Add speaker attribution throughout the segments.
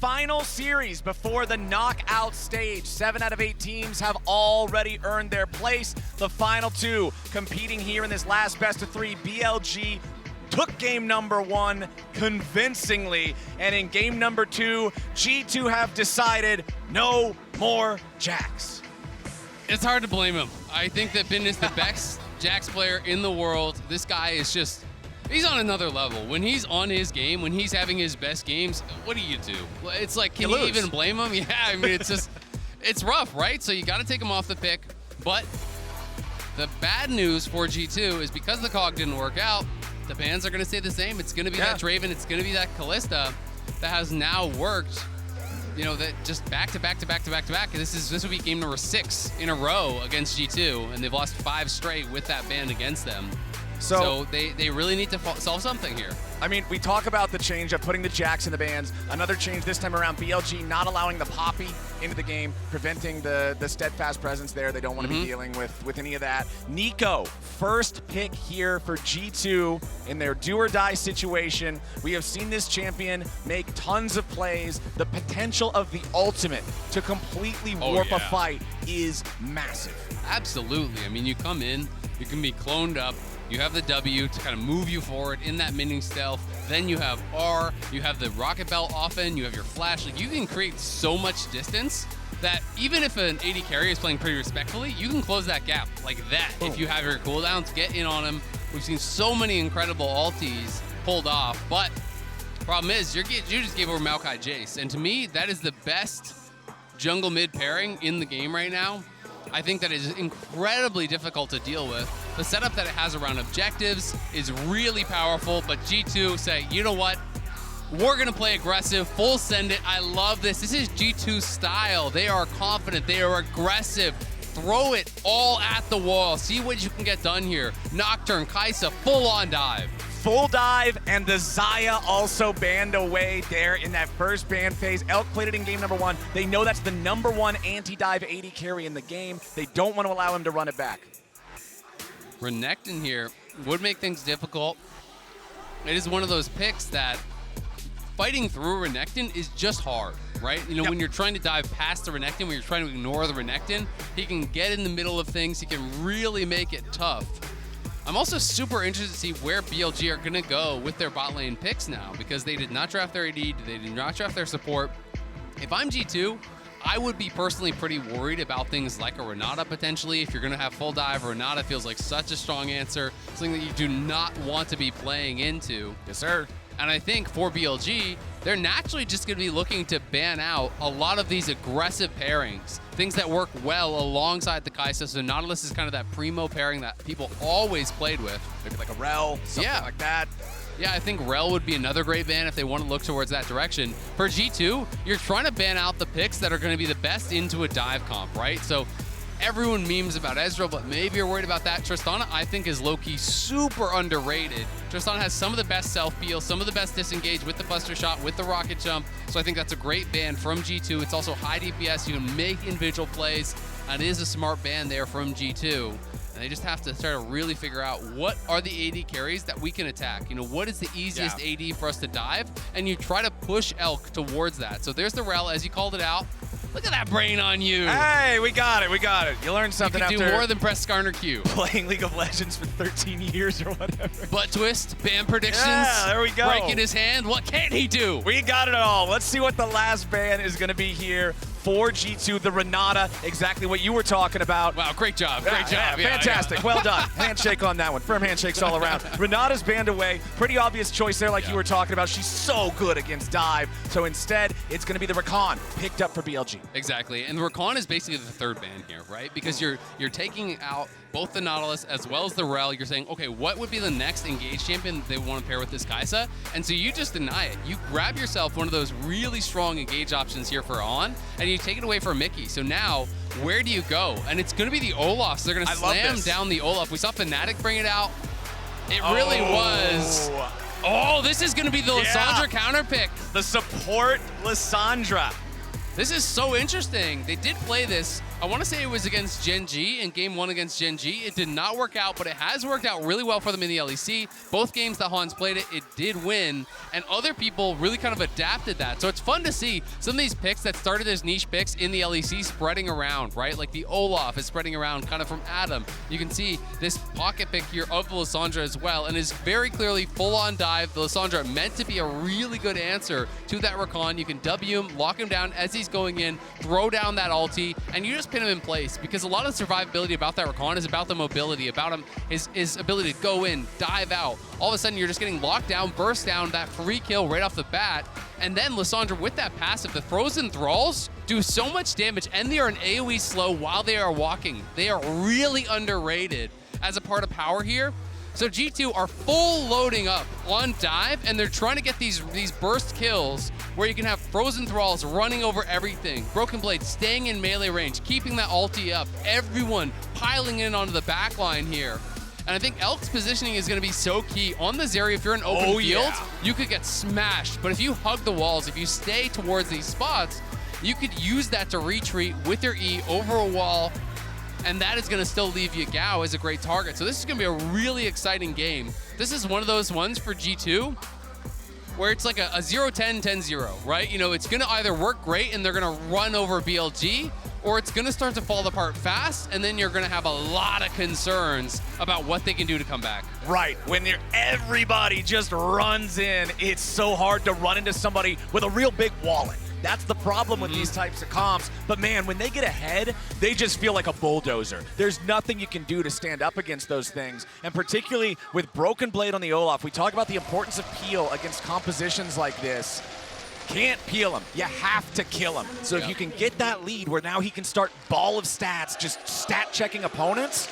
Speaker 1: Final series before the knockout stage. 7 out of 8 teams have already earned their place. The final 2 competing here in this last best of 3. BLG took game number 1 convincingly, and in game number 2, G2 have decided no more Jax.
Speaker 2: It's hard to blame him. I think that Bin is the best Jax player in the world. This guy is just, he's on another level. When he's on his game, when he's having his best games, what do you do? It's like, can you even blame him? Yeah, I mean, it's just, it's rough, right? So you got to take him off the pick. But the bad news for G2 is because the COG didn't work out, the bans are going to stay the same. It's going to be that Draven, it's going to be that Kalista that has now worked, you know, that just back to back to back to back to back. This will be game number 6 in a row against G2, and they've lost 5 straight with that ban against them. So they really need to solve something here.
Speaker 1: I mean, we talk about the change of putting the Jax in the bans. Another change this time around, BLG not allowing the Poppy into the game, preventing the steadfast presence there. They don't want to be dealing with any of that. Nico, first pick here for G2 in their do-or-die situation. We have seen this champion make tons of plays. The potential of the ultimate to completely warp a fight is massive.
Speaker 2: Absolutely. I mean, you come in, you can be cloned up, you have the W to kind of move you forward in that mini stealth. Then you have R, you have the rocket belt often, you have your flash. Like, you can create so much distance that even if an AD carry is playing pretty respectfully, you can close that gap like that if you have your cooldowns, get in on him. We've seen so many incredible ultis pulled off, but problem is you just gave over Maokai Jace. And to me, that is the best jungle mid pairing in the game right now. I think that is incredibly difficult to deal with. The setup that it has around objectives is really powerful, but G2 say, you know what? We're gonna play aggressive, full send it. I love this. This is G2's style. They are confident, they are aggressive. Throw it all at the wall. See what you can get done here. Nocturne, Kai'Sa, full on dive.
Speaker 1: Full dive, and the Xayah also banned away there in that first ban phase. Elk played it in game number 1. They know that's the #1 anti-dive AD carry in the game. They don't want to allow him to run it back.
Speaker 2: Renekton here would make things difficult. It is one of those picks that fighting through Renekton is just hard, right? You know, when you're trying to dive past the Renekton, when you're trying to ignore the Renekton, he can get in the middle of things. He can really make it tough. I'm also super interested to see where BLG are going to go with their bot lane picks now, because they did not draft their AD, they did not draft their support. If I'm G2, I would be personally pretty worried about things like a Renata potentially. If you're going to have full dive, Renata feels like such a strong answer, something that you do not want to be playing into.
Speaker 1: Yes, sir.
Speaker 2: And I think for BLG, they're naturally just going to be looking to ban out a lot of these aggressive pairings, things that work well alongside the Kai'Sa. So Nautilus is kind of that primo pairing that people always played with.
Speaker 1: Maybe like a Rel, something like that.
Speaker 2: Yeah, I think Rel would be another great ban if they want to look towards that direction. For G2, you're trying to ban out the picks that are going to be the best into a dive comp, right? So everyone memes about Ezreal, but maybe you're worried about that. Tristana, I think, is low-key super underrated. Tristana has some of the best self-peel, some of the best disengage with the Buster Shot, with the rocket jump. So I think that's a great ban from G2. It's also high DPS. You can make individual plays, and it is a smart ban there from G2. And they just have to start to really figure out what are the AD carries that we can attack. You know, what is the easiest AD for us to dive? And you try to push Elk towards that. So there's the Rel, as you called it out. Look at that brain on you.
Speaker 1: Hey, we got it, we got it. You learned something after
Speaker 2: do more than press Skarner Q.
Speaker 1: Playing League of Legends for 13 years or whatever.
Speaker 2: Butt twist, ban predictions.
Speaker 1: Yeah, there we go.
Speaker 2: Breaking his hand. What can he do?
Speaker 1: We got it all. Let's see what the last ban is going to be here for G2, the Renata, exactly what you were talking about.
Speaker 2: Wow, great job, great job.
Speaker 1: Yeah, fantastic, well done. Handshake on that one, firm handshakes all around. Renata's banned away, pretty obvious choice there like you were talking about. She's so good against dive, so instead, it's gonna be the Rakan picked up for BLG.
Speaker 2: Exactly, and the Rakan is basically the third ban here, right? Because you're taking out both the Nautilus as well as the Rel. You're saying, okay, what would be the next engaged champion they want to pair with this Kai'Sa? And so you just deny it. You grab yourself one of those really strong engage options here for On, and you take it away from Mickey. So now, where do you go? And it's going to be the Olaf. So they're going to slam down the Olaf. We saw Fnatic bring it out. It really was. Oh, this is going to be the Lissandra counter pick.
Speaker 1: The support Lissandra.
Speaker 2: This is so interesting. They did play this I want to say it was against Gen G in game 1 against Gen G. It did not work out, but it has worked out really well for them in the LEC. Both games that Hans played it did win, and other people really kind of adapted that. So it's fun to see some of these picks that started as niche picks in the LEC spreading around, right? Like the Olaf is spreading around kind of from Adam. You can see this pocket pick here of the Lissandra as well, and is very clearly full-on dive. The Lissandra meant to be a really good answer to that Rakan. You can W him, lock him down as he's going in, throw down that ulti, and you just pin him in place, because a lot of the survivability about that Rakan is about the mobility, about him, his ability to go in, dive out. All of a sudden, you're just getting locked down, burst down, that free kill right off the bat. And then Lissandra with that passive, the Frozen Thralls do so much damage, and they are an AoE slow while they are walking. They are really underrated as a part of power here. So G2 are full loading up on dive, and they're trying to get these burst kills where you can have Frozen Thralls running over everything, Broken Blade staying in melee range, keeping that ulti up, everyone piling in onto the back line here. And I think Elk's positioning is going to be so key. On the Zeri, if you're in open field, you could get smashed. But if you hug the walls, if you stay towards these spots, you could use that to retreat with your E over a wall, and that is going to still leave you Gao as a great target. So this is going to be a really exciting game. This is one of those ones for G2 where it's like a 0-10, 10-0, right? You know, it's going to either work great and they're going to run over BLG, or it's going to start to fall apart fast, and then you're going to have a lot of concerns about what they can do to come back.
Speaker 1: Right. When everybody just runs in, it's so hard to run into somebody with a real big wallet. That's the problem with these types of comps. But man, when they get ahead, they just feel like a bulldozer. There's nothing you can do to stand up against those things. And particularly with Broken Blade on the Olaf, we talk about the importance of peel against compositions like this. Can't peel him. You have to kill him. So if you can get that lead where now he can start ball of stats, just stat checking opponents,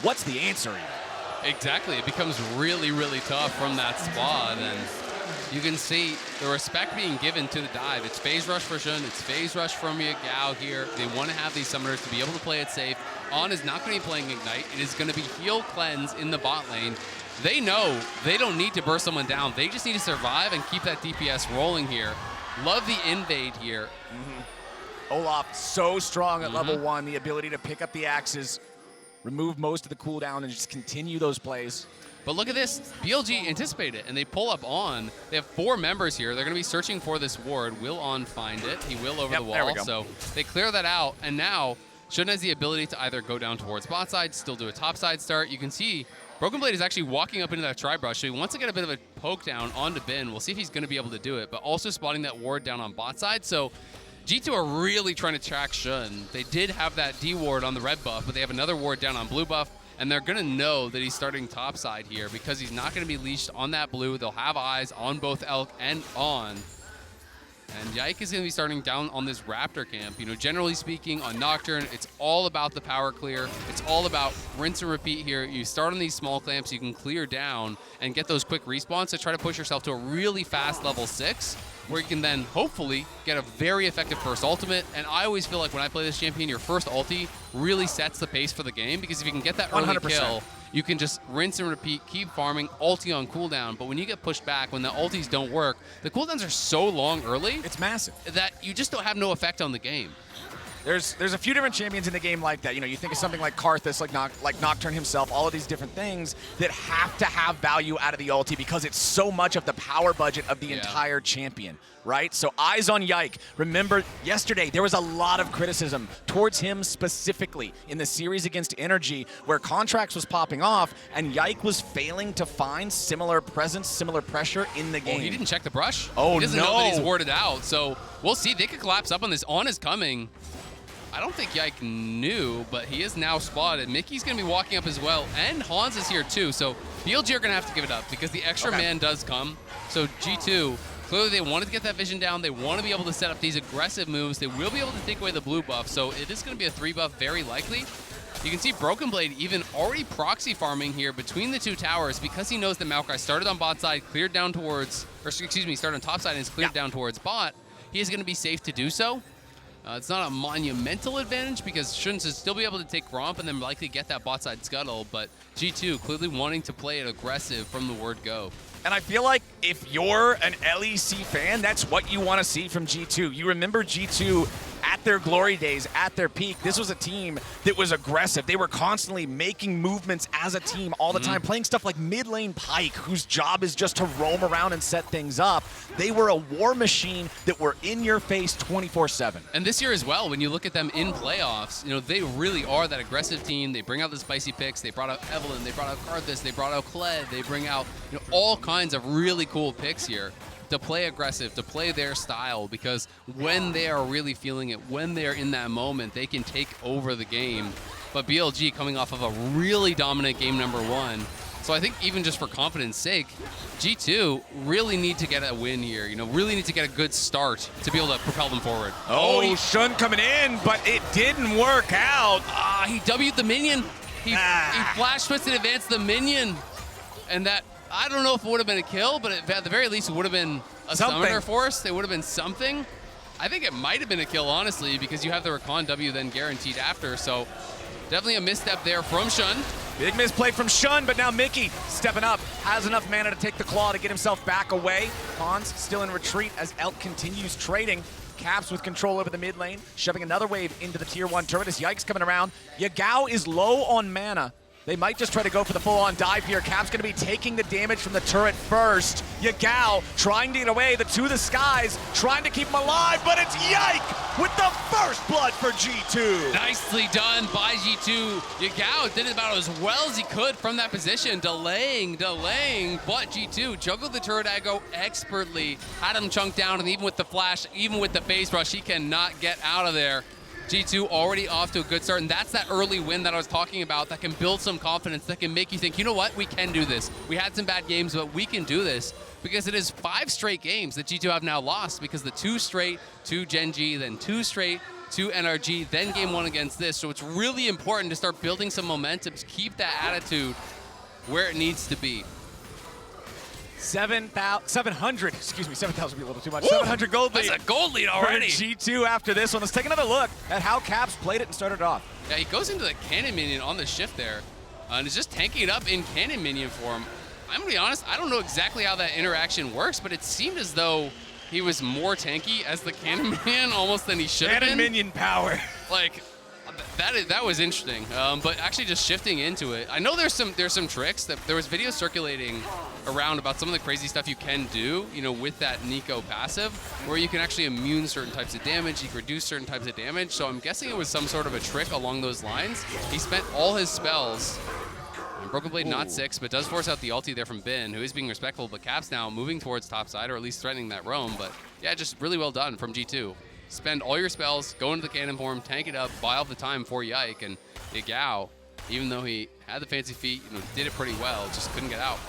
Speaker 1: what's the answer here?
Speaker 2: Exactly. It becomes really, really tough from that spot. And you can see the respect being given to the dive. It's phase rush for Shun. It's phase rush from Gao here. They want to have these summoners to be able to play it safe. On is not going to be playing Ignite. It is going to be heal cleanse in the bot lane. They know they don't need to burst someone down. They just need to survive and keep that DPS rolling here. Love the invade here.
Speaker 1: Olaf so strong at level 1, the ability to pick up the axes, remove most of the cooldown, and just continue those plays.
Speaker 2: But look at this. BLG anticipated it, and they pull up On. They have 4 members here. They're going to be searching for this ward. Will On find it? He will over the wall.
Speaker 1: There we go.
Speaker 2: So they clear that out, and now Shun has the ability to either go down towards bot side, still do a top side start. You can see Broken Blade is actually walking up into that tri-brush, so he wants to get a bit of a poke down onto Bin. We'll see if he's going to be able to do it, but also spotting that ward down on bot side. So G2 are really trying to track Shun. They did have that D ward on the red buff, but they have another ward down on blue buff. And they're going to know that he's starting topside here because he's not going to be leashed on that blue. They'll have eyes on both Elk and On. And Yike is going to be starting down on this Raptor camp. You know, generally speaking, on Nocturne, it's all about the power clear. It's all about rinse and repeat here. You start on these small clamps, you can clear down and get those quick respawns to try to push yourself to a really fast level 6, where you can then hopefully get a very effective first ultimate. And I always feel like when I play this champion, your first ulti really sets the pace for the game, because if you can get that early
Speaker 1: 100%.
Speaker 2: kill, you can just rinse and repeat, keep farming, ulti on cooldown. But when you get pushed back, when the ultis don't work, the cooldowns are so long early,
Speaker 1: It's massive.
Speaker 2: that you just don't have no effect on the game.
Speaker 1: There's a few different champions in the game like that. You know, you think of something like Karthus, like Nocturne himself, all of these different things that have to have value out of the ulti because it's so much of the power budget of the entire champion, right? So eyes on Yike. Remember, yesterday there was a lot of criticism towards him specifically in the series against Energy, where Contracts was popping off and Yike was failing to find similar presence, similar pressure in the game.
Speaker 2: Well, he didn't check the brush.
Speaker 1: Oh,
Speaker 2: he doesn't know that he's warded out. So we'll see. They could collapse up on this. On is coming. I don't think Yike knew, but he is now spotted. Mickey's going to be walking up as well, and Hans is here too. So BLG are going to have to give it up because the extra man does come. So G2, clearly they wanted to get that vision down. They want to be able to set up these aggressive moves. They will be able to take away the blue buff, so it is going to be a 3 buff very likely. You can see Broken Blade even already proxy farming here between the 2 towers because he knows that Maokai started on bot side, cleared down towards, or excuse me, started on top side and is cleared down towards bot. He is going to be safe to do so. It's not a monumental advantage because Shun should still be able to take Gromp and then likely get that bot side scuttle, but G2 clearly wanting to play it aggressive from the word go.
Speaker 1: And I feel like if you're an LEC fan, that's what you want to see from G2. You remember G2 at their glory days, at their peak, this was a team that was aggressive. They were constantly making movements as a team all the time, playing stuff like mid lane Pyke, whose job is just to roam around and set things up. They were a war machine that were in your face 24/7.
Speaker 2: And this year as well, when you look at them in playoffs, you know, they really are that aggressive team. They bring out the spicy picks. They brought out Evelyn. They brought out Karthus. They brought out Kled. They bring out, you know, all kinds of really cool picks here to play aggressive, to play their style, because when they are really feeling it, when they're in that moment, they can take over the game. But BLG coming off of a really dominant game number 1. So I think even just for confidence sake, G2 really need to get a win here, you know, really need to get a good start to be able to propel them forward.
Speaker 1: Oh, Shun coming in, but it didn't work out.
Speaker 2: He W'd the minion. He flash twisted advanced the minion. And that, I don't know if it would have been a kill, but at the very least it would have been a summoner force. It would have been something. I think it might have been a kill, honestly, because you have the Rakan W then guaranteed after. So definitely a misstep there from Shun.
Speaker 1: Big misplay from Shun, but now Mickey stepping up, has enough mana to take the claw to get himself back away. Hans still in retreat as Elk continues trading. Caps with control over the mid lane, shoving another wave into the tier 1 turret as Yike's coming around. Yagao is low on mana. They might just try to go for the full-on dive here. Cap's going to be taking the damage from the turret first. Yagao trying to get away, to the skies, trying to keep him alive, but it's Yike with the first blood for G2.
Speaker 2: Nicely done by G2. Yagao did it about as well as he could from that position, delaying, but G2 juggled the turret aggro expertly, had him chunked down, and even with the flash, even with the phase rush, he cannot get out of there. G2 already off to a good start, and that's that early win that I was talking about that can build some confidence, that can make you think, you know what, we can do this. We had some bad games, but we can do this, because it is 5 straight games that G2 have now lost, because the 2 straight to Gen G, then 2 straight to NRG, then game 1 against this. So it's really important to start building some momentum, to keep that attitude where it needs to be.
Speaker 1: 700, excuse me, 7,000 would be a little too much.
Speaker 2: Woo!
Speaker 1: 700 gold lead.
Speaker 2: That's a gold lead already.
Speaker 1: For G2 after this one. Let's take another look at how Caps played it and started off.
Speaker 2: Yeah, he goes into the cannon minion on the shift there, and is just tanking it up in cannon minion form. I'm gonna be honest, I don't know exactly how that interaction works, but it seemed as though he was more tanky as the cannon minion almost than he should have been.
Speaker 1: Cannon minion power.
Speaker 2: Like, that was interesting, but actually just shifting into it. I know there's some tricks. That there was video circulating around about some of the crazy stuff you can do, you know, with that Nico passive, where you can actually immune certain types of damage, you can reduce certain types of damage. So I'm guessing it was some sort of a trick along those lines. He spent all his spells. And Broken Blade not 6, but does force out the ulti there from Bin, who is being respectful, but Caps now moving towards top side, or at least threatening that roam. But yeah, just really well done from G2. Spend all your spells, go into the cannon form, tank it up, buy all the time for Yike, and Yagao, even though he had the fancy feet, you know, did it pretty well, just couldn't get out.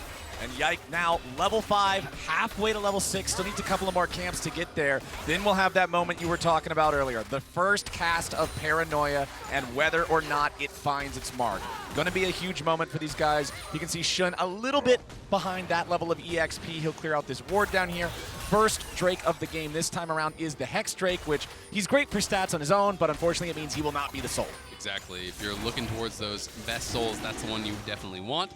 Speaker 1: And Yike now level 5, halfway to level 6, still needs a couple of more camps to get there. Then we'll have that moment you were talking about earlier, the first cast of Paranoia and whether or not it finds its mark. Gonna be a huge moment for these guys. You can see Shun a little bit behind that level of EXP. He'll clear out this ward down here. First Drake of the game this time around is the Hex Drake, which he's great for stats on his own, but unfortunately it means he will not be the soul.
Speaker 2: Exactly. If you're looking towards those best souls, that's the one you definitely want.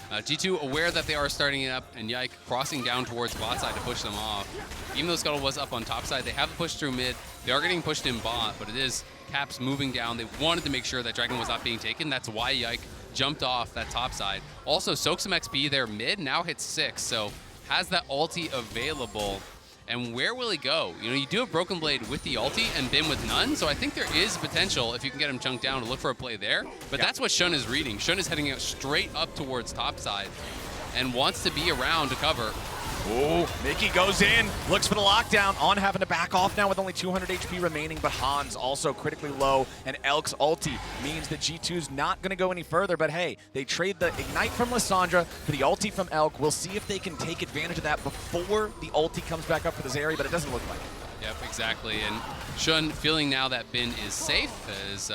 Speaker 2: G2 aware that they are starting it up, and Yike crossing down towards bot side to push them off. Even though Scuttle was up on top side, they have pushed through mid. They are getting pushed in bot, but it is Caps moving down. They wanted to make sure that Dragon was not being taken. That's why Yike jumped off that top side. Also, soaks some XP there mid, now hits 6, so has that ulti available. And where will he go? You know, you do have Broken Blade with the ulti and Bin with none, so I think there is potential, if you can get him chunked down, to look for a play there. But that's what Shun is reading. Shun is heading out straight up towards top side and wants to be around to cover.
Speaker 1: Oh, Mickey goes in, looks for the lockdown, on having to back off now with only 200 HP remaining, but Hans also critically low, and Elk's ulti means that G2's not going to go any further, but hey, they trade the Ignite from Lissandra for the ulti from Elk. We'll see if they can take advantage of that before the ulti comes back up for this area, but it doesn't look like it.
Speaker 2: Yep, exactly, and Shun feeling now that Bin is safe as...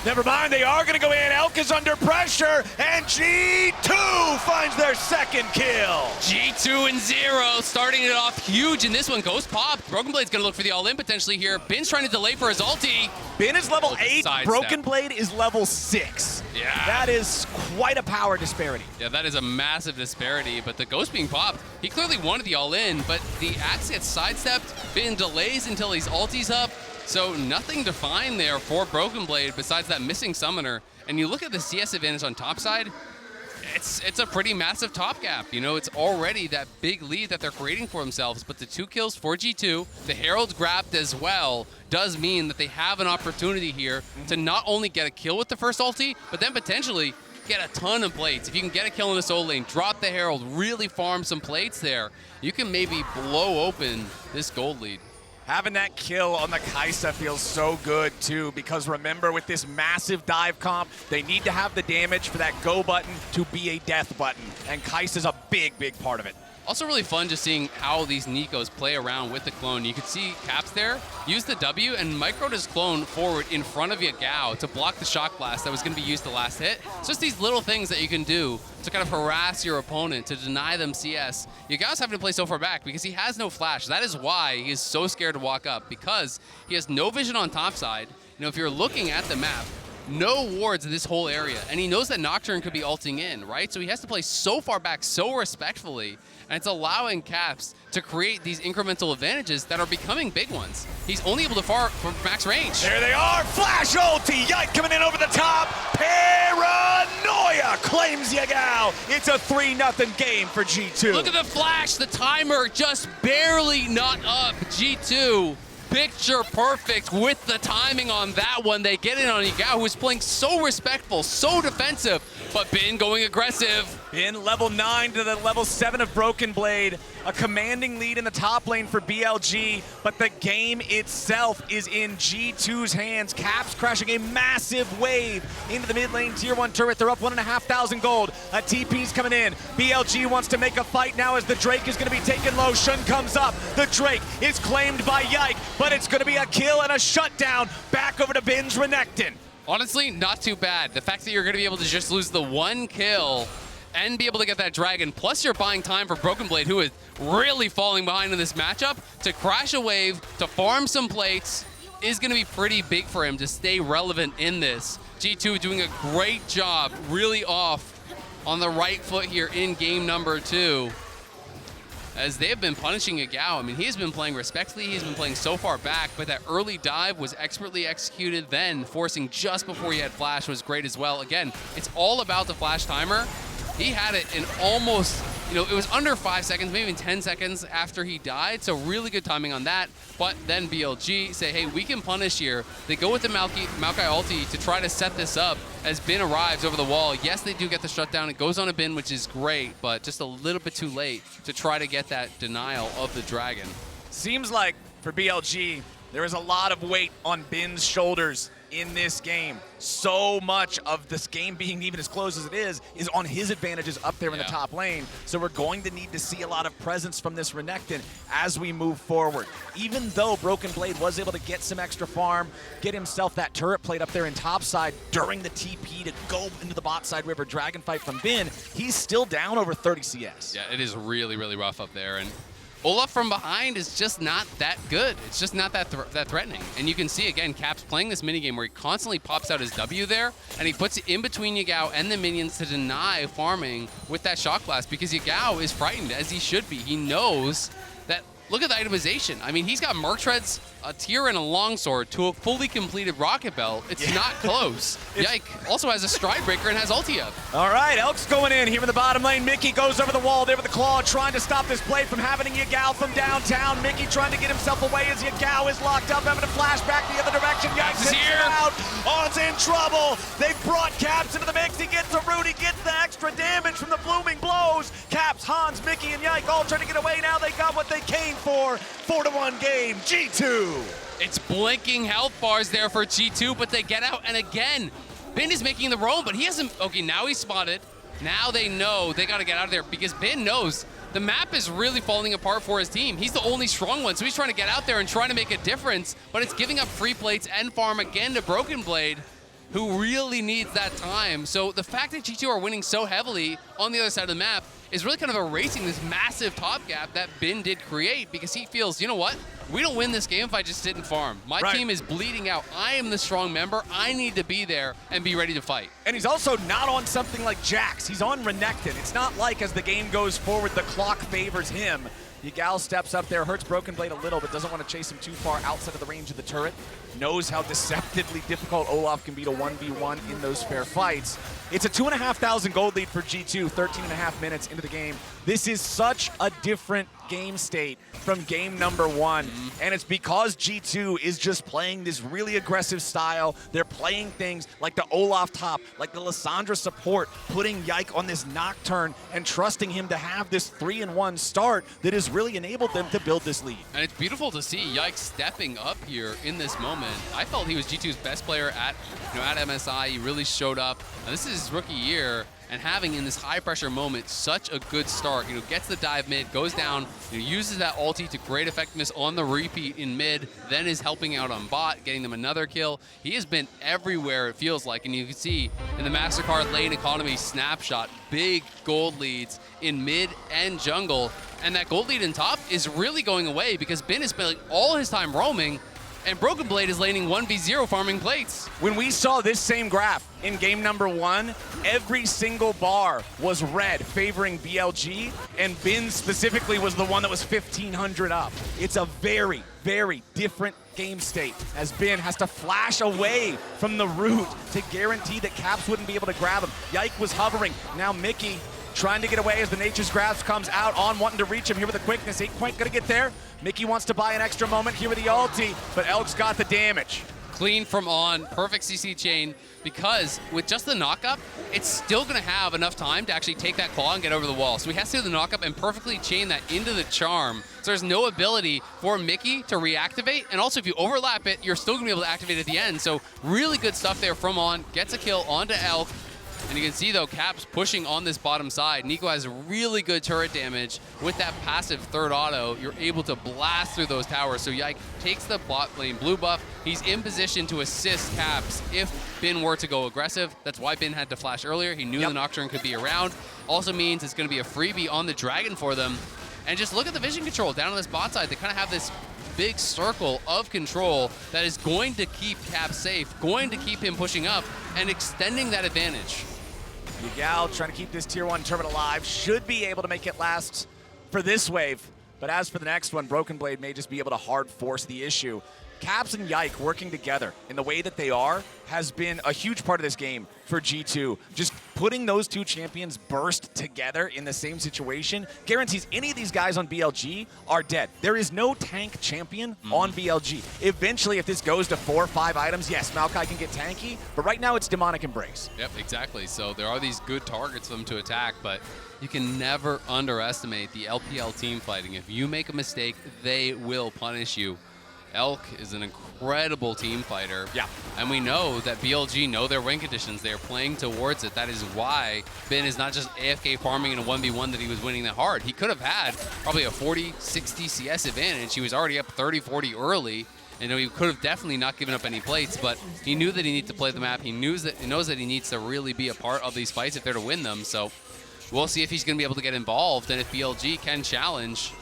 Speaker 1: Never mind, they are going to go in. Elk is under pressure, and G2 finds their second kill.
Speaker 2: G2 and 0, starting it off huge in this one. Ghost popped. Broken Blade's going to look for the all-in potentially here. Bin's trying to delay for his ulti.
Speaker 1: Bin is level 8, Broken Blade is level 6.
Speaker 2: Yeah.
Speaker 1: That is quite a power disparity.
Speaker 2: Yeah, that is a massive disparity, but the Ghost being popped, he clearly wanted the all-in, but the Axe gets sidestepped. Bin delays until his ulti's up, So nothing defined there for Broken Blade besides that missing summoner. And you look at the CS advantage on top side, it's a pretty massive top gap. You know, it's already that big lead that they're creating for themselves, but the 2 kills for G2, the Herald grabbed as well, does mean that they have an opportunity here to not only get a kill with the first ulti, but then potentially get a ton of plates. If you can get a kill in the solo lane, drop the Herald, really farm some plates there, you can maybe blow open this gold lead.
Speaker 1: Having that kill on the Kai'Sa feels so good too, because remember, with this massive dive comp, they need to have the damage for that go button to be a death button, and Kai'Sa's a big, big part of it.
Speaker 2: Also really fun just seeing how these Nikos play around with the clone. You could see Caps there use the W and microed his clone forward in front of Yagao to block the shock blast that was going to be used the last hit. It's just these little things that you can do to kind of harass your opponent, to deny them CS. Yagao's having to play so far back because he has no flash. That is why he is so scared to walk up, because he has no vision on top side. You know, if you're looking at the map, no wards in this whole area, and he knows that Nocturne could be ulting in, right? So he has to play so far back so respectfully, and it's allowing Caps to create these incremental advantages that are becoming big ones. He's only able to far from max range.
Speaker 1: There they are, flash ulti, Yike coming in over the top, Paranoia claims Yagao. It's a 3-0 game for G2.
Speaker 2: Look at the flash, the timer just barely not up. G2 picture perfect with the timing on that one. They get in on Yagao, who is playing so respectful, so defensive, but Bin going aggressive.
Speaker 1: Bin level 9 to the level 7 of Broken Blade. A commanding lead in the top lane for BLG, but the game itself is in G2's hands. Caps crashing a massive wave into the mid lane tier 1 turret. They're up 1,500 gold. A TP's coming in. BLG wants to make a fight now as the Drake is going to be taken low. Shun comes up. The Drake is claimed by Yike, but it's going to be a kill and a shutdown. Back over to Bin's Renekton.
Speaker 2: Honestly, not too bad. The fact that you're going to be able to just lose the 1 kill and be able to get that dragon, plus you're buying time for Broken Blade, who is really falling behind in this matchup, to crash a wave, to farm some plates, is going to be pretty big for him to stay relevant in this. G2 doing a great job, really off on the right foot here in game number 2, as they have been punishing Yagao. I mean, he has been playing respectfully, he's been playing so far back, but that early dive was expertly executed, then forcing just before he had flash was great as well. Again, it's all about the flash timer. He had it in almost, you know, it was under 5 seconds, maybe even 10 seconds after he died, so really good timing on that. But then BLG say, hey, we can punish here. They go with the Maokai ulti to try to set this up as Bin arrives over the wall. Yes, they do get the shutdown. It goes on a Bin, which is great, but just a little bit too late to try to get that denial of the dragon.
Speaker 1: Seems like for BLG, there is a lot of weight on Bin's shoulders in this game. So much of this game being even as close as it is on his advantages up there in the top lane. So we're going to need to see a lot of presence from this Renekton as we move forward. Even though Broken Blade was able to get some extra farm, get himself that turret plate up there in topside during the TP to go into the bot side river dragon fight from Bin, he's still down over 30 CS.
Speaker 2: Yeah, it is really, really rough up there. And Olaf from behind is just not that good. It's just not that threatening. And you can see, again, Caps playing this minigame where he constantly pops out his W there, and he puts it in between Yagao and the minions to deny farming with that shock blast, because Yagao is frightened, as he should be. He knows that, look at the itemization. I mean, he's got Merc Treads, a tier and a longsword to a fully completed rocket belt. It's not close. Yike also has a stride breaker and has ulti up.
Speaker 1: All right, Elk's going in here in the bottom lane. Mickey goes over the wall there with the claw, trying to stop this play from happening. Yagao from downtown. Mickey trying to get himself away as Yagao is locked up, having to flash back the other direction. Yikes is here. Out. Oh, it's in trouble. They've brought Caps into the mix. He gets a root. He gets the extra damage from the blooming blows. Caps, Hans, Mickey, and Yike all trying to get away. Now they got what they came for. 4-1 game. G2.
Speaker 2: It's blinking health bars there for G2, but they get out, and again, Bin is making the roam, but he hasn't. Okay, now he's spotted. Now they know they got to get out of there, because Bin knows the map is really falling apart for his team. He's the only strong one, so he's trying to get out there and trying to make a difference, but it's giving up free plates and farm again to Broken Blade, who really needs that time. So the fact that G2 are winning so heavily on the other side of the map is really kind of erasing this massive top gap that Bin did create, because he feels, you know what? We don't win this game if I just sit and farm. My team is bleeding out. I am the strong member. I need to be there and be ready to fight.
Speaker 1: And he's also not on something like Jax. He's on Renekton. It's not like as the game goes forward, the clock favors him. Yagal steps up there, hurts Broken Blade a little, but doesn't want to chase him too far outside of the range of the turret. Knows how deceptively difficult Olaf can be to 1v1 in those fair fights. It's a 2,500 gold lead for G2, 13.5 minutes into the game. This is such a different game state from game number one. And it's because G2 is just playing this really aggressive style. They're playing things like the Olaf top, like the Lissandra support, putting Yike on this Nocturne and trusting him to have this 3-1 start that has really enabled them to build this lead.
Speaker 2: And it's beautiful to see Yike stepping up here in this moment. I felt he was G2's best player at MSI. He really showed up. And this is his rookie year, and having in this high pressure moment such a good start. Gets the dive mid, goes down, uses that ulti to great effectiveness on the repeat in mid, then is helping out on bot, getting them another kill. He has been everywhere, it feels like, and you can see in the MasterCard lane economy snapshot, big gold leads in mid and jungle, and that gold lead in top is really going away because Bin is spending all his time roaming, and Broken Blade is laning 1v0 farming plates.
Speaker 1: When we saw this same graph in game number one, every single bar was red, favoring BLG, and Bin specifically was the one that was 1,500 up. It's a very, very different game state as Bin has to flash away from the root to guarantee that Caps wouldn't be able to grab him. Yike was hovering. Now Mickey trying to get away as the Nature's Grasp comes out on, wanting to reach him here with a quickness. Ain't quite gonna get there. Mickey wants to buy an extra moment here with the ulti, but Elk's got the damage.
Speaker 2: Clean from on, perfect CC chain, because with just the knockup, it's still gonna have enough time to actually take that claw and get over the wall. So he has to do the knockup and perfectly chain that into the charm. So there's no ability for Mickey to reactivate, and also if you overlap it, you're still gonna be able to activate at the end. So really good stuff there from on, gets a kill onto Elk. And you can see, though, Caps pushing on this bottom side. Nico has really good turret damage. With that passive third auto, you're able to blast through those towers. So Yike takes the bot lane blue buff. He's in position to assist Caps if Bin were to go aggressive. That's why Bin had to flash earlier. He knew the Nocturne could be around. Also means it's going to be a freebie on the Dragon for them. And just look at the vision control down on this bot side. They kind of have this big circle of control that is going to keep Caps safe, going to keep him pushing up, and extending that advantage.
Speaker 1: Yagal trying to keep this tier 1 turret alive. Should be able to make it last for this wave. But as for the next one, Broken Blade may just be able to hard force the issue. Caps and Yike working together in the way that they are has been a huge part of this game for G2. Just putting those two champions burst together in the same situation guarantees any of these guys on BLG are dead. There is no tank champion on BLG. Eventually, if this goes to 4 or 5 items, yes, Maokai can get tanky, but right now it's Demonic Embrace.
Speaker 2: Yep, exactly. So there are these good targets for them to attack, but you can never underestimate the LPL team fighting. If you make a mistake, they will punish you. Elk is an incredible team fighter.
Speaker 1: Yeah.
Speaker 2: And we know that BLG know their win conditions. They're playing towards it. That is why Bin is not just AFK farming in a 1v1 that he was winning that hard. He could have had probably a 40, 60 CS advantage. He was already up 30, 40 early. And he could have definitely not given up any plates, but he knew that he needed to play the map. He knows that he needs to really be a part of these fights if they're to win them. So we'll see if he's going to be able to get involved and if BLG can challenge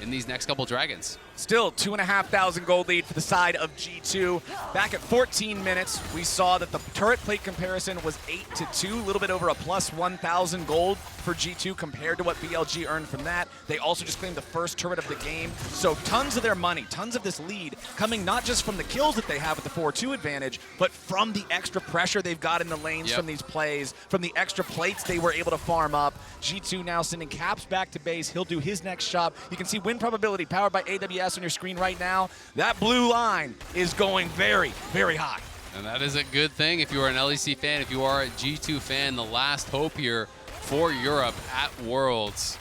Speaker 2: in these next couple Dragons.
Speaker 1: Still 2,500 gold lead for the side of G2. Back at 14 minutes, we saw that the turret plate comparison was 8-2, a little bit over a plus 1,000 gold for G2 compared to what BLG earned from that. They also just claimed the first turret of the game. So tons of their money, tons of this lead coming not just from the kills that they have with the 4-2 advantage, but from the extra pressure they've got in the lanes from these plays, from the extra plates they were able to farm up. G2 now sending Caps back to base. He'll do his next shot. You can see win probability powered by AWS on your screen right now. That blue line is going very, very high.
Speaker 2: And that is a good thing if you are an LEC fan. If you are a G2 fan, the last hope here for Europe at Worlds,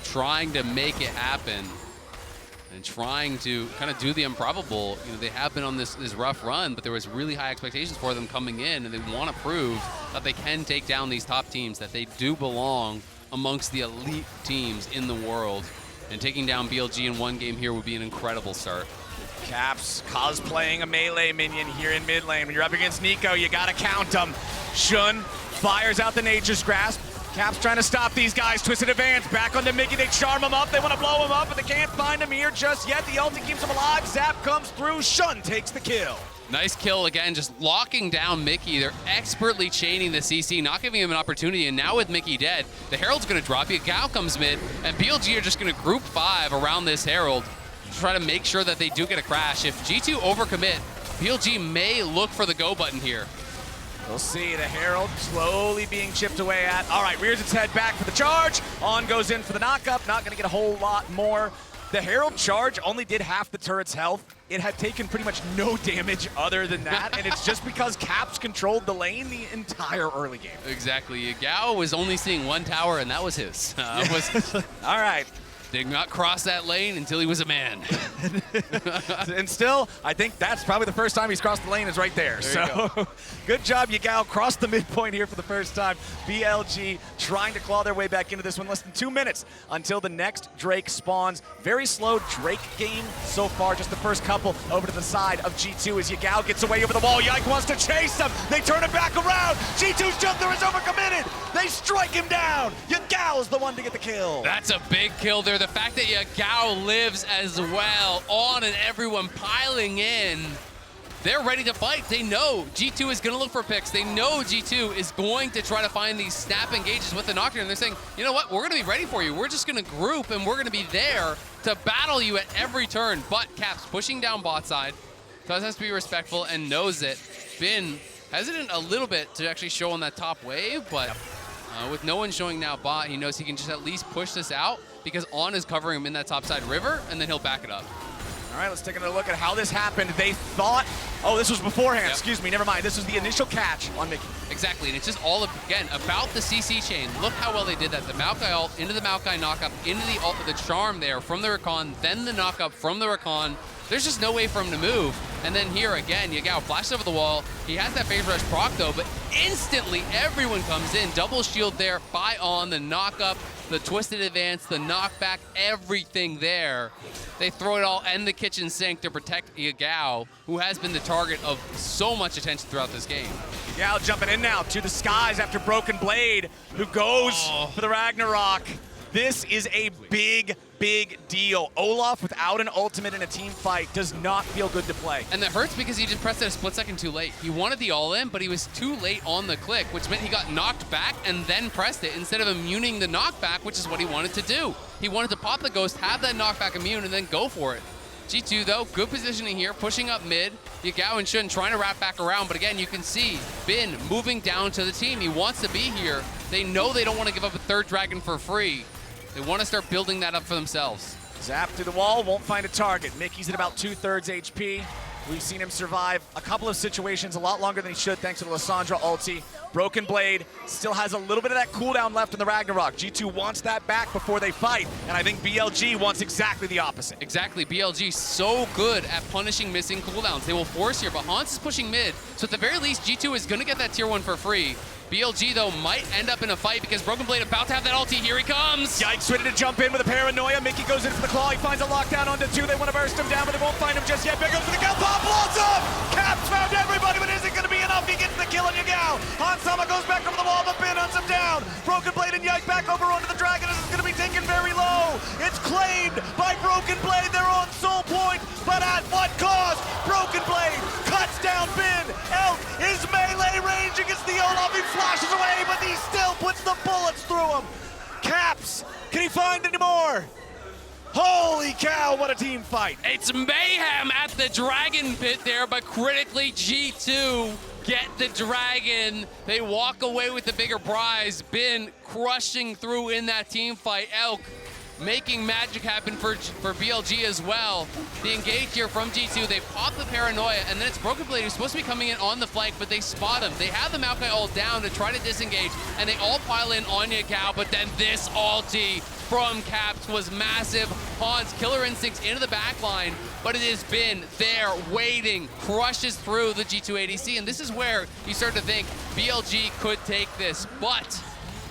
Speaker 2: trying to make it happen and trying to kind of do the improbable. They have been on this rough run, but there was really high expectations for them coming in, and they want to prove that they can take down these top teams, that they do belong amongst the elite teams in the world. And taking down BLG in one game here would be an incredible start.
Speaker 1: Caps cosplaying a melee minion here in mid lane. When you're up against Nico, you gotta count them. Shun fires out the Nature's Grasp. Caps trying to stop these guys. Twisted advance, back onto Mickey. They charm him up. They want to blow him up, but they can't find him here just yet. The ulti keeps him alive. Zap comes through. Shun takes the kill.
Speaker 2: Nice kill again, just locking down Mickey. They're expertly chaining the CC, not giving him an opportunity. And now with Mickey dead, the Herald's going to drop you. Gal comes mid, and BLG are just going to group 5 around this Herald to try to make sure that they do get a crash. If G2 overcommit, BLG may look for the go button here.
Speaker 1: We'll see the Herald slowly being chipped away at. All right, rears its head back for the charge. On goes in for the knockup. Not going to get a whole lot more. The Herald charge only did half the turret's health. It had taken pretty much no damage other than that, and it's just because Caps controlled the lane the entire early game.
Speaker 2: Exactly. Gao was only seeing 1 tower, and that was his.
Speaker 1: All right.
Speaker 2: Did not cross that lane until he was a man.
Speaker 1: And still, I think that's probably the first time he's crossed the lane is right there. So good job, Yagao. Crossed the midpoint here for the first time. BLG trying to claw their way back into this one. Less than 2 minutes until the next Drake spawns. Very slow Drake game so far. Just the first couple over to the side of G2 as Yagao gets away over the wall. Yike wants to chase him. They turn it back around. G2's jumper is overcommitted. They strike him down. Yagao's the one to get the kill.
Speaker 2: That's a big kill there. The fact that Yagao lives as well, on and everyone piling in. They're ready to fight. They know G2 is going to look for picks. They know G2 is going to try to find these snap engages with the knockdown. And they're saying, you know what, we're going to be ready for you. We're just going to group and we're going to be there to battle you at every turn. But Caps pushing down bot side. Cuz has to be respectful and knows it. Been hesitant a little bit to actually show on that top wave, but with no one showing now bot, he knows he can just at least push this out because On is covering him in that top side river, and then he'll back it up.
Speaker 1: All right, let's take another look at how this happened. They thought, oh, this was beforehand.
Speaker 2: Yep.
Speaker 1: Excuse me, never mind. This was the initial catch on Mickey.
Speaker 2: Exactly, and it's just all, again, about the CC chain. Look how well they did that. The Maokai ult into the Maokai knockup, into the ult with the charm there from the Rakan, then the knockup from the Rakan. There's just no way for him to move. And then here again, Yagao flashes over the wall. He has that phase rush proc though, but instantly everyone comes in. Double shield there by On, the knockup, the twisted advance, the knockback, everything there. They throw it all in the kitchen sink to protect Yagao, who has been the target of so much attention throughout this game.
Speaker 1: Yagao jumping in now to the skies after Broken Blade, who goes for the Ragnarok. This is a big, big deal. Olaf without an ultimate in a team fight does not feel good to play.
Speaker 2: And that hurts because he just pressed it a split second too late. He wanted the all-in, but he was too late on the click, which meant he got knocked back and then pressed it instead of immuning the knockback, which is what he wanted to do. He wanted to pop the ghost, have that knockback immune, and then go for it. G2, though, good positioning here, pushing up mid. Yagao and Shun trying to wrap back around, but again, you can see Bin moving down to the team. He wants to be here. They know they don't want to give up a third dragon for free. They want to start building that up for themselves.
Speaker 1: Zap through the wall, won't find a target. Mickey's at about 2/3 HP. We've seen him survive a couple of situations a lot longer than he should thanks to the Lissandra ulti. Broken Blade still has a little bit of that cooldown left in the Ragnarok. G2 wants that back before they fight, and I think BLG wants exactly the opposite.
Speaker 2: Exactly, BLG so good at punishing missing cooldowns. They will force here, but Hans is pushing mid, so at the very least, G2 is going to get that tier 1 for free. BLG, though, might end up in a fight because Broken Blade about to have that ulti. Here he comes.
Speaker 1: Yikes, ready to jump in with a paranoia. Mickey goes in for the claw. He finds a lockdown onto 2. They want to burst him down, but they won't find him just yet. There goes for the kill. Pop blossom! Caps found everybody, but isn't going to be enough. He gets the kill on Yagao. Hansama goes back over the wall, but Bin hunts him down. Broken Blade and Yike back over onto the dragon. This is going to be taken very low. It's claimed by Broken Blade. They're on soul point, but at what cost? Broken Blade cuts down Bin. Elk is melee range against the Olaf. He flashes away, but he still puts the bullets through him. Caps, can he find any more? Holy cow, what a team fight.
Speaker 2: It's mayhem at the dragon pit there, but critically G2 get the dragon. They walk away with the bigger prize. Bin crushing through in that team fight. Elk making magic happen for BLG as well. The engage here from G2, they pop the paranoia, and then it's Broken Blade who's supposed to be coming in on the flank, but they spot him. They have the Maokai ult down to try to disengage, and they all pile in on Yagao, but then this ulti from Caps was massive. Hans, killer instincts into the back line, but it has been there waiting, crushes through the G2 ADC, and this is where you start to think BLG could take this, but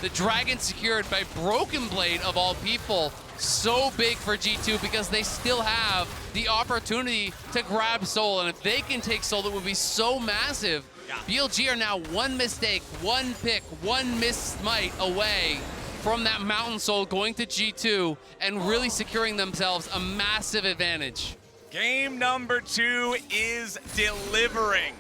Speaker 2: the dragon secured by Broken Blade, of all people, so big for G2 because they still have the opportunity to grab Soul. And if they can take Soul, it would be so massive. Yeah. BLG are now one mistake, one pick, one miss-smite away from that Mountain Soul going to G2 and really securing themselves a massive advantage.
Speaker 1: Game number 2 is delivering.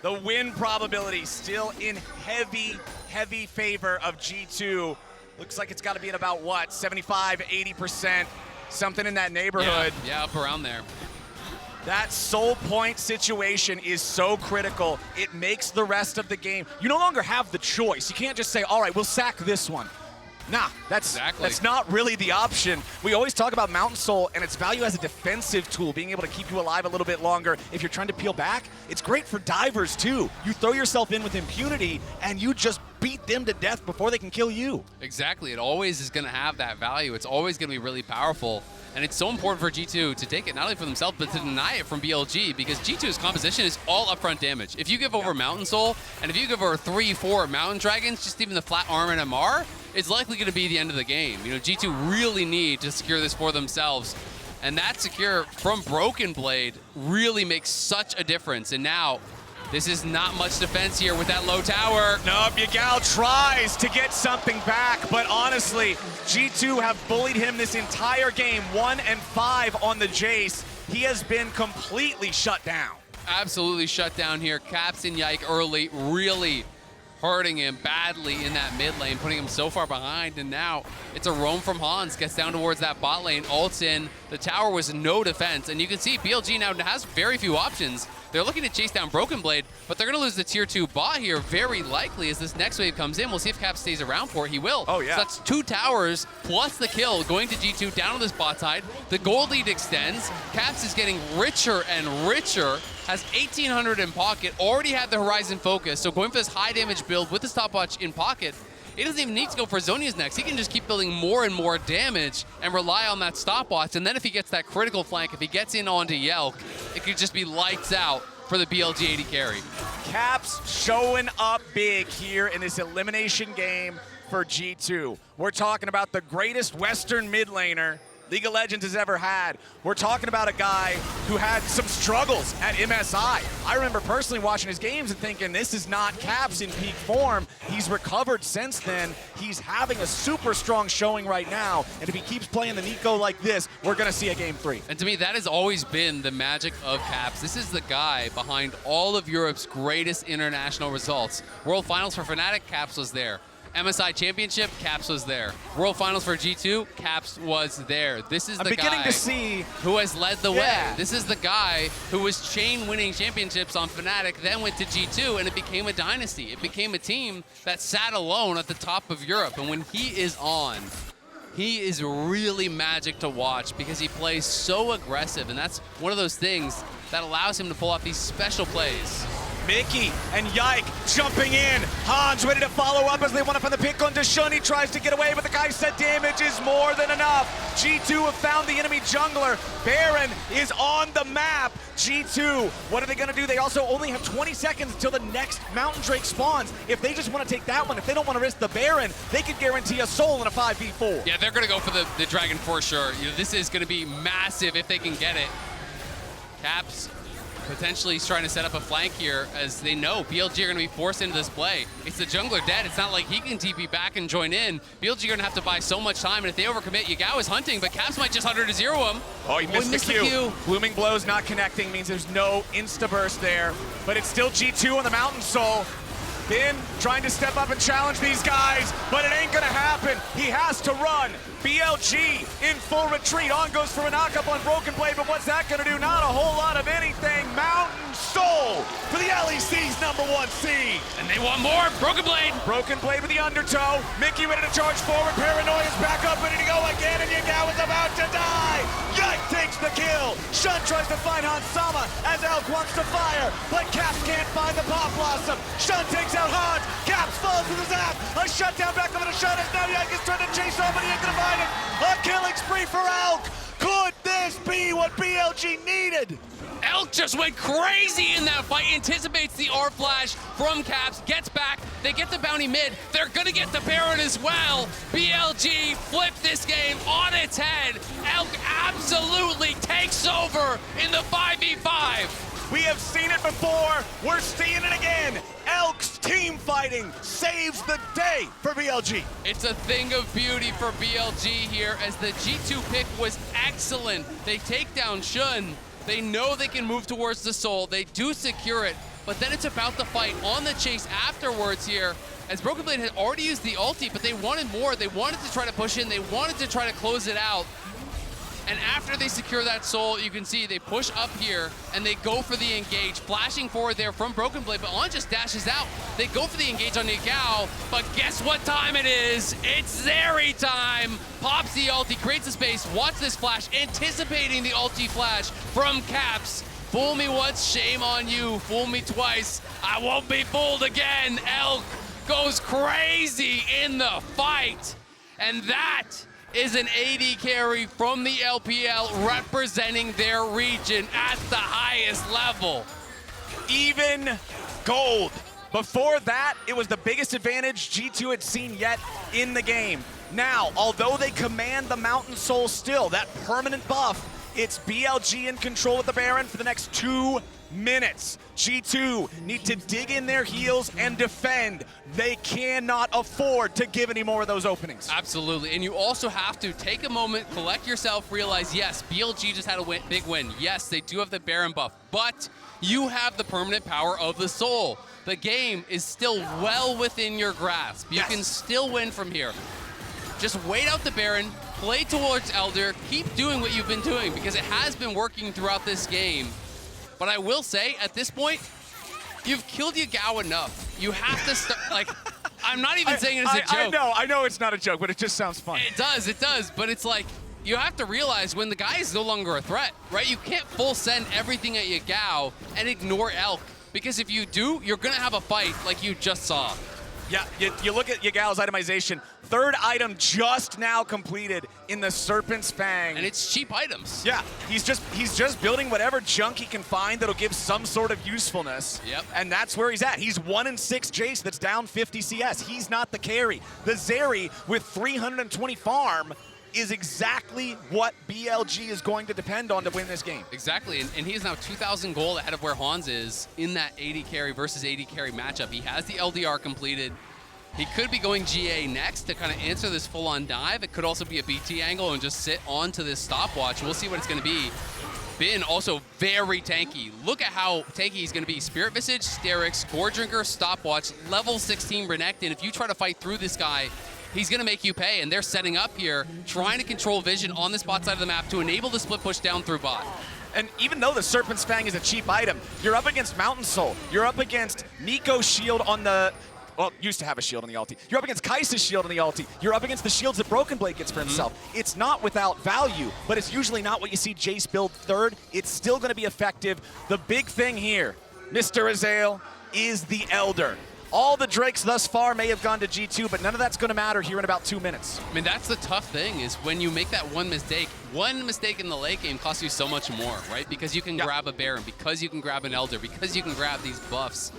Speaker 1: The win probability still in heavy favor of G2. Looks like it's got to be at about, what, 75, 80%, something in that neighborhood.
Speaker 2: Yeah, up around there.
Speaker 1: That soul point situation is so critical. It makes the rest of the game. You no longer have the choice. You can't just say, all right, we'll sack this one. Nah, that's not really the option. We always talk about Mountain Soul and its value as a defensive tool, being able to keep you alive a little bit longer if you're trying to peel back. It's great for divers too. You throw yourself in with impunity and you just beat them to death before they can kill you.
Speaker 2: Exactly. It always is going to have that value. It's always going to be really powerful. And it's so important for G2 to take it not only for themselves, but to deny it from BLG, because G2's composition is all upfront damage. If you give over Mountain Soul, and if you give over 3-4 Mountain Dragons, just even the flat armor and MR, it's likely going to be the end of the game. You know, G2 really need to secure this for themselves. And that secure from Broken Blade really makes such a difference. And now, this is not much defense here with that low tower.
Speaker 1: Nope, Yagal tries to get something back, but honestly, G2 have bullied him this entire game, 1 and 5 on the Jace. He has been completely shut down.
Speaker 2: Absolutely shut down here. Caps and Yike early, really hurting him badly in that mid lane, putting him so far behind, and now it's a roam from Hans, gets down towards that bot lane, ults in. The tower was no defense, and you can see BLG now has very few options. They're looking to chase down Broken Blade, but they're going to lose the tier 2 bot here very likely as this next wave comes in. We'll see if Cap stays around for it. He will.
Speaker 1: Oh, yeah.
Speaker 2: So that's 2 towers plus the kill going to G2 down on this bot side. The gold lead extends. Caps is getting richer and richer. Has 1,800 in pocket. Already had the Horizon focus. So going for this high damage build with the stopwatch in pocket, he doesn't even need to go for Zhonya's next. He can just keep building more and more damage and rely on that stopwatch. And then if he gets that critical flank, if he gets in onto Yelk, it could just be lights out for the BLG 80 carry.
Speaker 1: Caps showing up big here in this elimination game for G2. We're talking about the greatest Western mid laner League of Legends has ever had. We're talking about a guy who had some struggles at MSI. I remember personally watching his games and thinking, this is not Caps in peak form. He's recovered since then. He's having a super strong showing right now. And if he keeps playing the Nico like this, we're going to see a game 3.
Speaker 2: And to me, that has always been the magic of Caps. This is the guy behind all of Europe's greatest international results. World Finals for Fnatic, Caps was there. MSI Championship, Caps was there. World Finals for G2, Caps was there. This is the guy
Speaker 1: to see
Speaker 2: who has led the way. This is the guy who was chain winning championships on Fnatic, then went to G2, and it became a dynasty. It became a team that sat alone at the top of Europe. And when he is on, he is really magic to watch because he plays so aggressive, and that's one of those things that allows him to pull off these special plays.
Speaker 1: Mickey and Yike jumping in. Hans ready to follow up as they want to find the pick on Deshun. He tries to get away, but the guy said damage is more than enough. G2 have found the enemy jungler. Baron is on the map. G2, what are they going to do? They also only have 20 seconds until the next Mountain Drake spawns. If they just want to take that one, if they don't want to risk the Baron, they could guarantee a soul in a 5v4.
Speaker 2: Yeah, they're going to go for the Dragon for sure. You know, this is going to be massive if they can get it. Caps potentially trying to set up a flank here as they know BLG are going to be forced into this play. It's the jungler dead. It's not like he can TP back and join in. BLG are going to have to buy so much time, and if they overcommit, Yagao is hunting, but Caps might just 100-0 him.
Speaker 1: Oh, he missed the Q. Blooming Blows not connecting means there's no insta-burst there, but it's still G2 on the Mountain Soul. Bin trying to step up and challenge these guys, but it ain't gonna happen. He has to run. BLG in full retreat. On goes for a knockup on Broken Blade, but what's that gonna do? Not a whole lot of anything. Mountain Soul for the LEC's #1 seed.
Speaker 2: And they want more. Broken Blade.
Speaker 1: Broken Blade with the undertow. Mickey ready to charge forward. Paranoia's back up, ready to go again, and Yagao is about to die. Yike takes the kill. Shun tries to find Hansama as Elk wants to fire, but Caps can't find the Pop Blossom. Shun takes out Hans. Caps falls with his zap. A shutdown back over to Shun as now Yike is trying to chase off, but he ain't gonna find him. A killing spree for Elk. Could this be what BLG needed?
Speaker 2: Elk just went crazy in that fight, anticipates the R flash from Caps, gets back, they get the bounty mid, they're gonna get the Baron as well. BLG flipped this game on its head. Elk absolutely takes over in the 5v5.
Speaker 1: We have seen it before, we're seeing it again. Elk's team fighting saves the day for BLG.
Speaker 2: It's a thing of beauty for BLG here as the G2 pick was excellent. They take down Shun. They know they can move towards the Soul. They do secure it, but then it's about the fight on the chase afterwards here. As Broken Blade had already used the ulti, but they wanted more. They wanted to try to push in. They wanted to try to close it out. And after they secure that Soul, you can see they push up here and they go for the engage. Flashing forward there from Broken Blade, but On just dashes out. They go for the engage on Nigao, but guess what time it is? It's Zeri time! Pops the ulti, creates a space, watch this flash, anticipating the ulti flash from Caps. Fool me once, shame on you. Fool me twice, I won't be fooled again. Elk goes crazy in the fight. And that is an AD carry from the LPL representing their region at the highest level.
Speaker 1: Even gold. Before that, it was the biggest advantage G2 had seen yet in the game. Now, although they command the Mountain Soul still, that permanent buff, it's BLG in control with the Baron for the next 2 minutes. G2 need to dig in their heels and defend. They cannot afford to give any more of those openings.
Speaker 2: Absolutely, and you also have to take a moment, collect yourself, realize, yes, BLG just had a big win. Yes, they do have the Baron buff, but you have the permanent power of the Soul. The game is still well within your grasp. You can still win from here. Just wait out the Baron, play towards Elder, keep doing what you've been doing because it has been working throughout this game. But I will say, at this point, you've killed Yagao enough. You have to start, like, I'm not even saying it as a joke.
Speaker 1: I know it's not a joke, but it just sounds fun.
Speaker 2: It does, but it's like, you have to realize when the guy is no longer a threat, right? You can't full send everything at Yagao and ignore Elk, because if you do, you're gonna have a fight like you just saw.
Speaker 1: Yeah, you look at Yagao's itemization. 3rd item just now completed in the Serpent's Fang.
Speaker 2: And it's cheap items.
Speaker 1: Yeah, he's just building whatever junk he can find that'll give some sort of usefulness.
Speaker 2: Yep.
Speaker 1: And that's where he's at. He's 1-6 Jace that's down 50 CS. He's not the carry. The Zeri with 320 farm is exactly what BLG is going to depend on to win this game.
Speaker 2: Exactly, and he is now 2,000 gold ahead of where Hans is in that AD carry versus AD carry matchup. He has the LDR completed. He could be going GA next to kind of answer this full-on dive. It could also be a BT angle and just sit onto this stopwatch. We'll see what it's going to be. Bin also very tanky. Look at how tanky he's going to be. Spirit Visage, Sterix, Gore Drinker, Stopwatch, level 16 Renekton. If you try to fight through this guy, he's going to make you pay, and they're setting up here, trying to control vision on this bot side of the map to enable the split push down through bot.
Speaker 1: And even though the Serpent's Fang is a cheap item, you're up against Mountain Soul. You're up against Nico's shield on the... Well, used to have a shield on the ulti. You're up against Kai'Sa's shield on the ulti. You're up against the shields that Broken Blade gets for himself. It's not without value, but it's usually not what you see Jace build 3rd. It's still going to be effective. The big thing here, Mr. Azael, is the Elder. All the Drakes thus far may have gone to G2, but none of that's going to matter here in about 2 minutes.
Speaker 2: I mean, that's the tough thing, is when you make that one mistake in the late game costs you so much more, right? Because you can grab a Baron, because you can grab an Elder, because you can grab these buffs.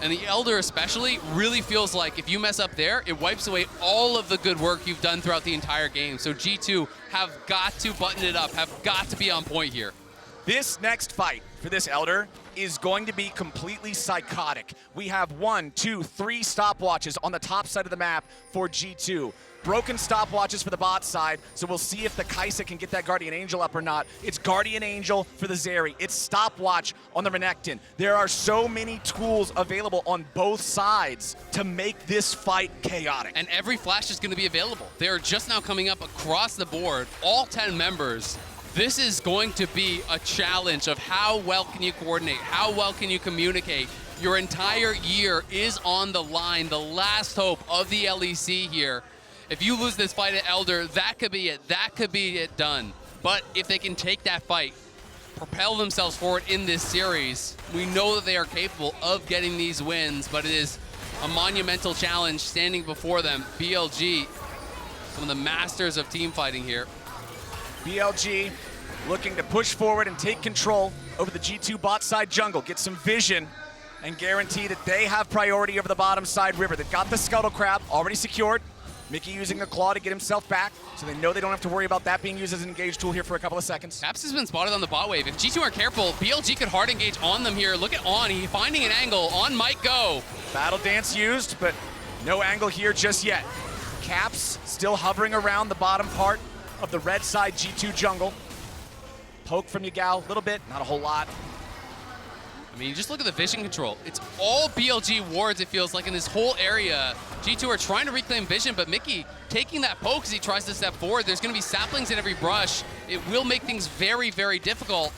Speaker 2: And the Elder especially really feels like if you mess up there, it wipes away all of the good work you've done throughout the entire game. So G2 have got to button it up, have got to be on point here.
Speaker 1: This next fight for this Elder is going to be completely psychotic. We have 1, 2, 3 stopwatches on the top side of the map for G2. Broken stopwatches for the bot side, so we'll see if the Kai'Sa can get that Guardian Angel up or not. It's Guardian Angel for the Zeri. It's stopwatch on the Renekton. There are so many tools available on both sides to make this fight chaotic.
Speaker 2: And every flash is going to be available. They're just now coming up across the board, all 10 members. This is going to be a challenge of how well can you coordinate, how well can you communicate. Your entire year is on the line, the last hope of the LEC here. If you lose this fight at Elder, that could be it. That could be it done. But if they can take that fight, propel themselves forward in this series, we know that they are capable of getting these wins, but it is a monumental challenge standing before them. BLG, some of the masters of team fighting here.
Speaker 1: BLG looking to push forward and take control over the G2 bot side jungle, get some vision, and guarantee that they have priority over the bottom side river. They've got the Scuttle Crab already secured. Mickey using the claw to get himself back, so they know they don't have to worry about that being used as an engage tool here for a couple of seconds.
Speaker 2: Caps has been spotted on the bot wave. If G2 aren't careful, BLG could hard engage on them here. Look at On, he finding an angle. On might go.
Speaker 1: Battle Dance used, but no angle here just yet. Caps still hovering around the bottom part of the red side G2 jungle. poke from Yagao, a little bit, not a whole lot.
Speaker 2: I mean, just look at the vision control. It's all BLG wards, it feels like, in this whole area. G2 are trying to reclaim vision, but Mickey taking that poke as he tries to step forward. There's going to be saplings in every brush. It will make things very, very difficult.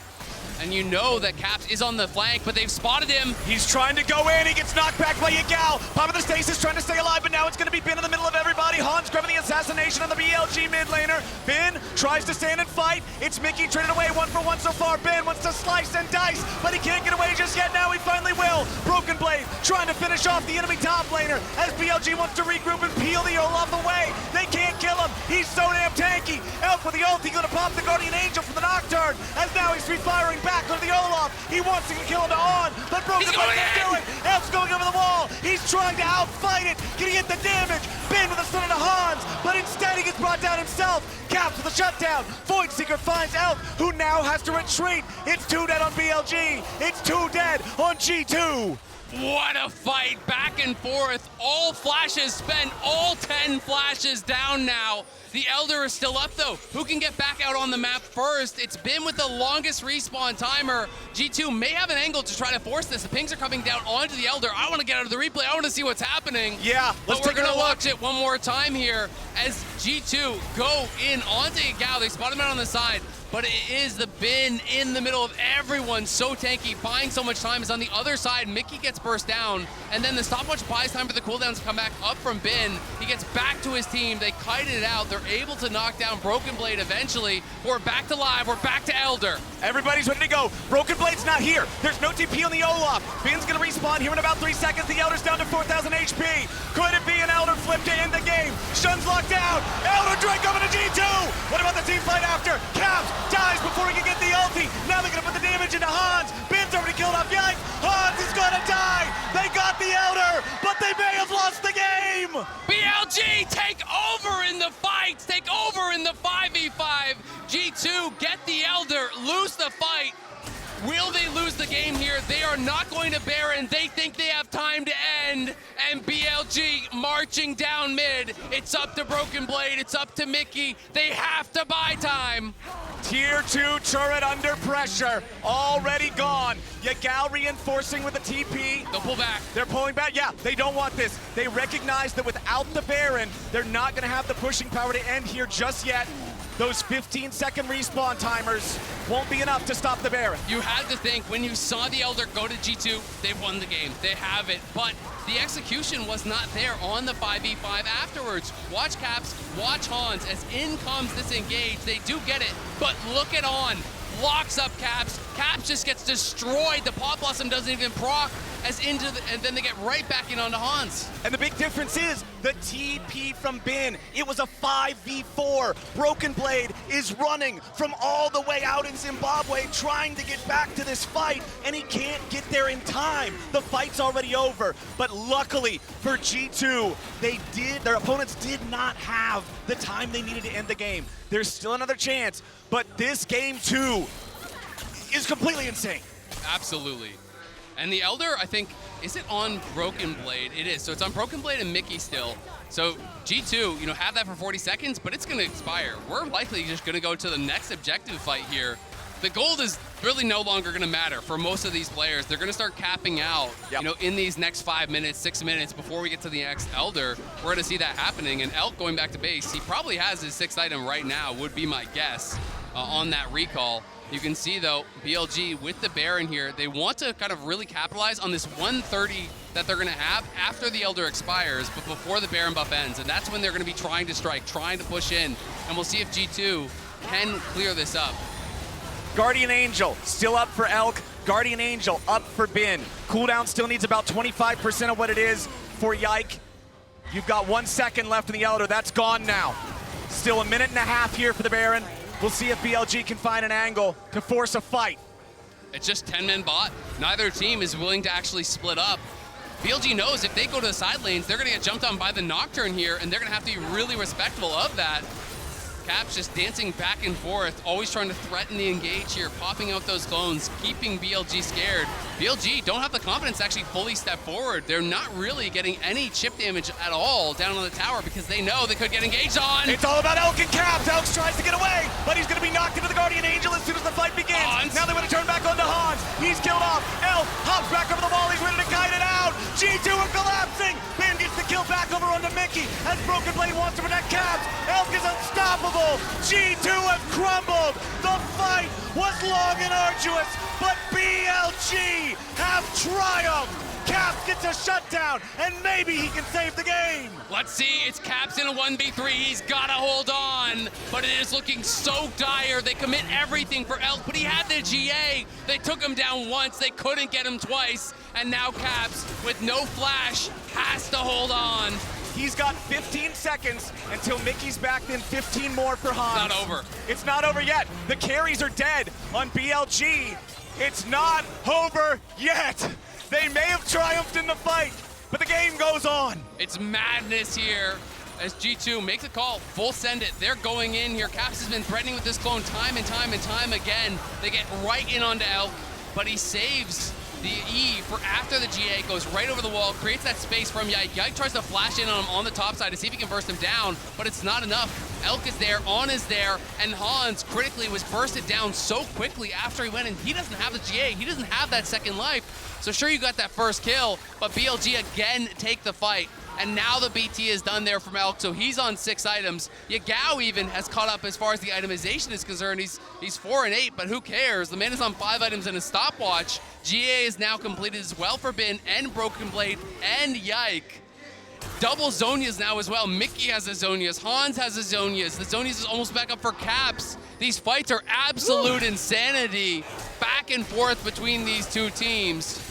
Speaker 2: And you know that Caps is on the flank, but they've spotted him.
Speaker 1: He's trying to go in. He gets knocked back by Yagao. Pop of the stasis trying to stay alive, but now it's going to be Bin in the middle of everybody. Hans grabbing the assassination on the BLG mid laner. Bin tries to stand and fight. It's Mickey traded away 1-for-1 so far. Bin wants to slice and dice, but he can't get away just yet. Now he finally will. Broken Blade trying to finish off the enemy top laner as BLG wants to regroup and peel the Olaf away. They can't kill him. He's so damn tanky. Elk with the ult. He's going to pop the Guardian Angel from the Nocturne as now he's firing back on the Olaf. He wants to kill him to On, but Broken Blade can't do it. Elk's going over the wall. He's trying to outfight it. Can he get the damage? Bin with a stun to Hans, but instead he gets brought down himself. Caps with a shutdown. Void Seeker finds Elk, who now has to retreat. It's 2 dead on BLG. It's 2 dead on G2.
Speaker 2: What a fight, back and forth. All flashes spent, all 10 flashes down now. The Elder is still up though. Who can get back out on the map first? It's been with the longest respawn timer. G2 may have an angle to try to force this. The pings are coming down onto the Elder. I want to get out of the replay. I want to see what's happening.
Speaker 1: Yeah, let's take a look.
Speaker 2: We're gonna watch it one more time here as G2 go in onto Yagao. They spot him out on the side, but it is the Bin in the middle of everyone. So tanky, buying so much time. Is on the other side. Mickey gets burst down, and then the stopwatch buys time for the cooldowns to come back up from Bin. He gets back to his team. They kited it out. They're able to knock down Broken Blade eventually. We're back to live. We're back to Elder.
Speaker 1: Everybody's ready to go. Broken Blade's not here. There's no TP on the Olaf. Bin's gonna respawn here in about 3 seconds. The Elder's down to 4,000 HP. Could it be an Elder flip to end the game? Shun's locked down. Elder Drake coming to G2. What about the team fight after? Caps dies before he can get the ulti. Now they're gonna put the damage into Hans. Bin's already killed off Yikes. Hans is gonna die. They got the Elder, but they may have lost the game.
Speaker 2: BLG take over in the fight. Take over in the 5v5. G2 get the Elder, lose the fight. Will they lose the game here? They are not going to Baron. They think they have time to end. And BLG marching down mid. It's up to Broken Blade. It's up to Mickey. They have to buy time.
Speaker 1: Tier 2 turret under pressure. Already gone. Yagao reinforcing with the TP.
Speaker 2: They'll pull back.
Speaker 1: They're pulling back. Yeah, they don't want this. They recognize that without the Baron, they're not going to have the pushing power to end here just yet. Those 15-second respawn timers won't be enough to stop the Baron.
Speaker 2: You had to think when you saw the Elder go to G2, they won the game. They have it. But the execution was not there on the 5v5 afterwards. Watch Caps, watch Hans as in comes this engage. They do get it, but look at On. Locks up Caps. Caps just gets destroyed. The Pot Blossom doesn't even proc and then they get right back in onto Hans.
Speaker 1: And the big difference is the TP from Bin. It was a 5v4. Broken Blade is running from all the way out in Zimbabwe trying to get back to this fight, and he can't get there in time. The fight's already over, but luckily for G2, their opponents did not have the time they needed to end the game. There's still another chance, but this game too is completely insane.
Speaker 2: Absolutely. And the Elder, I think, is it on Broken Blade? It is. So it's on Broken Blade and Mickey still. So G2, have that for 40 seconds, but it's going to expire. We're likely just going to go to the next objective fight here. The gold is really no longer going to matter for most of these players. They're going to start capping out, in these next 5 minutes, 6 minutes before we get to the next Elder. We're going to see that happening. And Elk going back to base, he probably has his 6th item right now, would be my guess, on that recall. You can see, though, BLG with the Baron here, they want to kind of really capitalize on this 130 that they're going to have after the Elder expires, but before the Baron buff ends. And that's when they're going to be trying to strike, trying to push in. And we'll see if G2 can clear this up.
Speaker 1: Guardian Angel still up for Elk. Guardian Angel up for Bin. Cooldown still needs about 25% of what it is for Yike. You've got 1 second left in the Elder. That's gone now. Still a minute and a half here for the Baron. We'll see if BLG can find an angle to force a fight.
Speaker 2: It's just 10-man bot. Neither team is willing to actually split up. BLG knows if they go to the side lanes, they're going to get jumped on by the Nocturne here, and they're going to have to be really respectful of that. Caps just dancing back and forth, always trying to threaten the engage here, popping out those clones, keeping BLG scared. BLG don't have the confidence to actually fully step forward. They're not really getting any chip damage at all down on the tower because they know they could get engaged on.
Speaker 1: It's all about Elk and Caps. Elk tries to get away, but he's going to be knocked into the Guardian Angel as soon as the fight begins.
Speaker 2: Hans.
Speaker 1: Now they want to turn back onto Hans. He's killed off. Elk hops back over the wall. He's ready to kite it out. G2 are collapsing. Ben gets the kill back over onto Mickey as Broken Blade wants to protect Caps. Elk is unstoppable. G2 have crumbled. The fight was long and arduous, but BLG have triumphed. Caps gets a shutdown, and maybe he can save the game.
Speaker 2: Let's see, it's Caps in a 1v3. He's gotta hold on, but it is looking so dire. They commit everything for Elk, but he had the GA. They took him down once, they couldn't get him twice, and now Caps, with no flash, has to hold on.
Speaker 1: He's got 15 seconds until Mickey's back, then 15 more for Hans.
Speaker 2: Not over.
Speaker 1: It's not over yet. The carries are dead on BLG. It's not over yet. They may have triumphed in the fight, but the game goes on.
Speaker 2: It's madness here as G2 makes a call, full send it. They're going in here. Caps has been threatening with this clone time and time and time again. They get right in onto Elk, but he saves the E for after the GA, goes right over the wall, creates that space from Yike. Yike tries to flash in on him on the top side to see if he can burst him down, but it's not enough. Elk is there, On is there, and Hans critically was bursted down so quickly after he went in. He doesn't have the GA, he doesn't have that second life. So sure, you got that first kill, but BLG again take the fight. And now the BT is done there from Elk, so he's on 6 items. Yagao even has caught up as far as the itemization is concerned. He's 4 and 8, but who cares? The man is on 5 items and a stopwatch. GA is now completed as well for Bin and Broken Blade and Yike. Double Zonias now as well. Mickey has a Zonias, Hans has a Zonias. The Zonias is almost back up for Caps. These fights are absolute insanity. Back and forth between these two teams.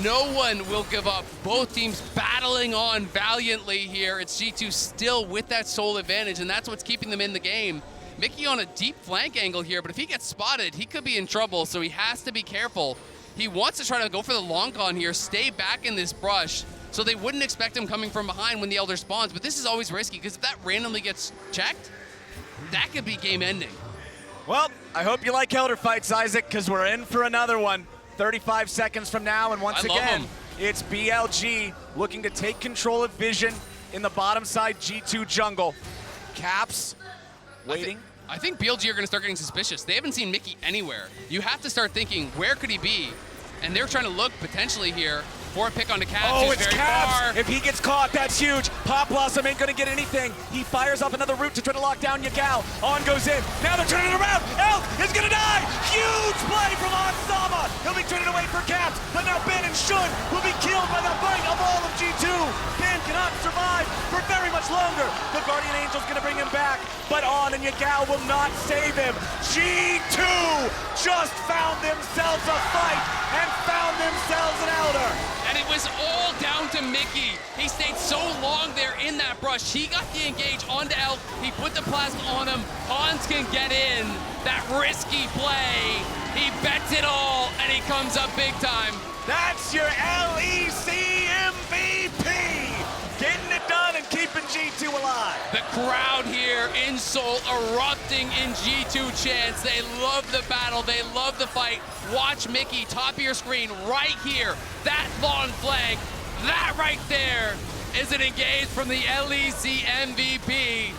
Speaker 2: No one will give up. Both teams battling on valiantly here. It's G2 still with that soul advantage, and that's what's keeping them in the game. Mickey on a deep flank angle here, but if he gets spotted, he could be in trouble, so he has to be careful. He wants to try to go for the long con here, stay back in this brush, so they wouldn't expect him coming from behind when the Elder spawns, but this is always risky, because if that randomly gets checked, that could be game ending.
Speaker 1: Well, I hope you like Elder fights, Isaac, because we're in for another one. 35 seconds from now, and once again, it's BLG looking to take control of Vision in the bottom side G2 jungle. Caps waiting.
Speaker 2: I think BLG are going to start getting suspicious. They haven't seen Mickey anywhere. You have to start thinking, where could he be? And they're trying to look potentially here for a pick on the Caps.
Speaker 1: Oh, it's
Speaker 2: very
Speaker 1: Caps!
Speaker 2: far.
Speaker 1: If he gets caught, that's huge. Pop Blossom ain't gonna get anything. He fires off another route to try to lock down Yagao. On goes in. Now they're turning around. Elk is gonna die! Huge play from Ansama! He'll be turning away for Caps, but now Ben and Shun will be killed by the bite of all of G2. Ben cannot survive for very much longer. The Guardian Angel's gonna bring him back, but On and Yagao will not save him. G2 just found themselves a fight and found themselves an Elder.
Speaker 2: And it was all down to Mickey. He stayed so long there in that brush. He got the engage onto Elk. He put the plasma on him. Hans can get in. That risky play. He bets it all, and he comes up big time.
Speaker 1: That's your LEC MVP. Getting it done and keeping G2 alive.
Speaker 2: The crowd here in Seoul erupting in G2 chants. They love the battle. They love the fight. Watch Mickey, top of your screen, right here. That long flag, that right there is an engage from the LEC MVP.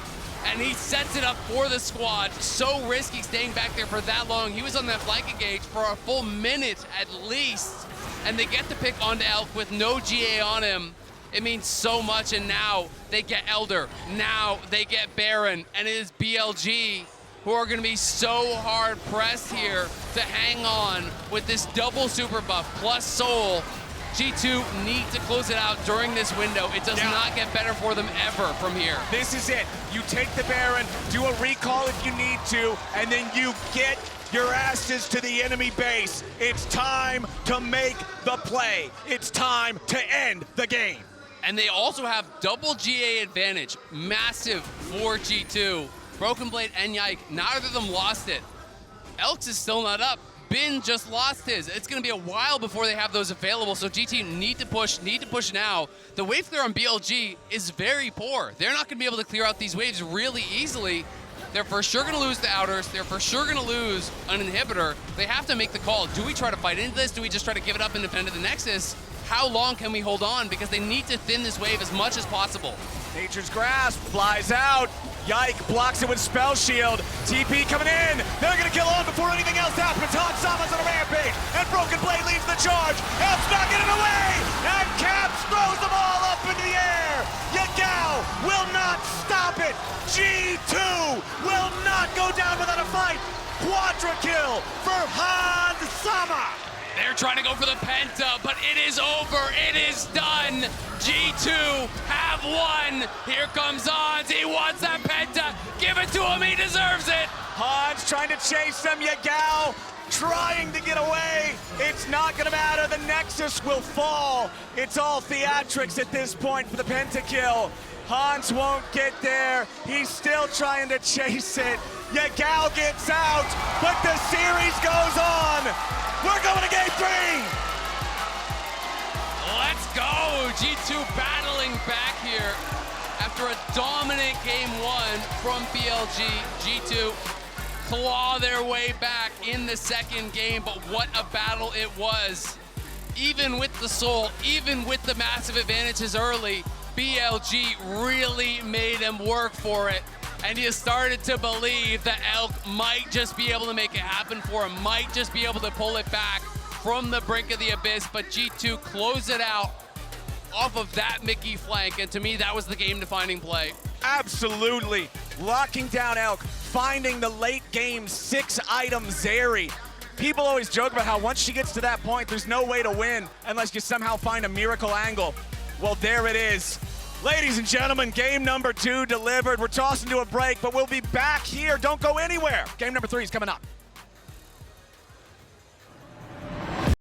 Speaker 2: And he sets it up for the squad. So risky staying back there for that long. He was on that flank engage for a full minute at least. And they get the pick onto Elk with no GA on him. It means so much, and now they get Elder. Now they get Baron, and it is BLG who are gonna be so hard pressed here to hang on with this double super buff plus soul. G2 need to close it out during this window. It does not get better for them ever from here.
Speaker 1: This is it. You take the Baron, do a recall if you need to, and then you get your asses to the enemy base. It's time to make the play. It's time to end the game.
Speaker 2: And they also have double GA advantage. Massive for G2. Broken Blade and Yike, neither of them lost it. Elks is still not up. Bin just lost his. It's gonna be a while before they have those available, so GT need to push now. The wave clear on BLG is very poor. They're not gonna be able to clear out these waves really easily. They're for sure going to lose the outers. They're for sure going to lose an inhibitor. They have to make the call. Do we try to fight into this? Do we just try to give it up and defend to the Nexus? How long can we hold on? Because they need to thin this wave as much as possible.
Speaker 1: Nature's Grasp flies out. Yike blocks it with Spell Shield. TP coming in. They're going to kill on before anything else happens. Han Sama's on a rampage. And Broken Blade leads the charge. Elf's knocking it away. And Caps throws them all up into the air. Yagao will not stop it. G2 will not go down without a fight. Quadra kill for Han Sama.
Speaker 2: They're trying to go for the Penta, but it is over. It is done. G2 have won. Here comes Hans. He wants that Penta. Give it to him. He deserves it.
Speaker 1: Hans trying to chase them. Yagao trying to get away. It's not going to matter. The Nexus will fall. It's all theatrics at this point for the pentakill. Hans won't get there. He's still trying to chase it. Yagao gets out, but the series goes on. We're going to game 3.
Speaker 2: Let's go. G2 battling back here after a dominant game 1 from BLG. G2 claw their way back in the second game, but what a battle it was. Even with the soul, even with the massive advantages early, BLG really made them work for it. And you started to believe that Elk might just be able to make it happen for him, might just be able to pull it back from the brink of the abyss, but G2 closed it out off of that Mickey flank, and to me, that was the game-defining play.
Speaker 1: Absolutely. Locking down Elk, finding the late game 6-item Zeri. People always joke about how once she gets to that point, there's no way to win unless you somehow find a miracle angle. Well, there it is. Ladies and gentlemen, game number 2 delivered. We're tossing to a break, but we'll be back here. Don't go anywhere. Game number 3 is coming up.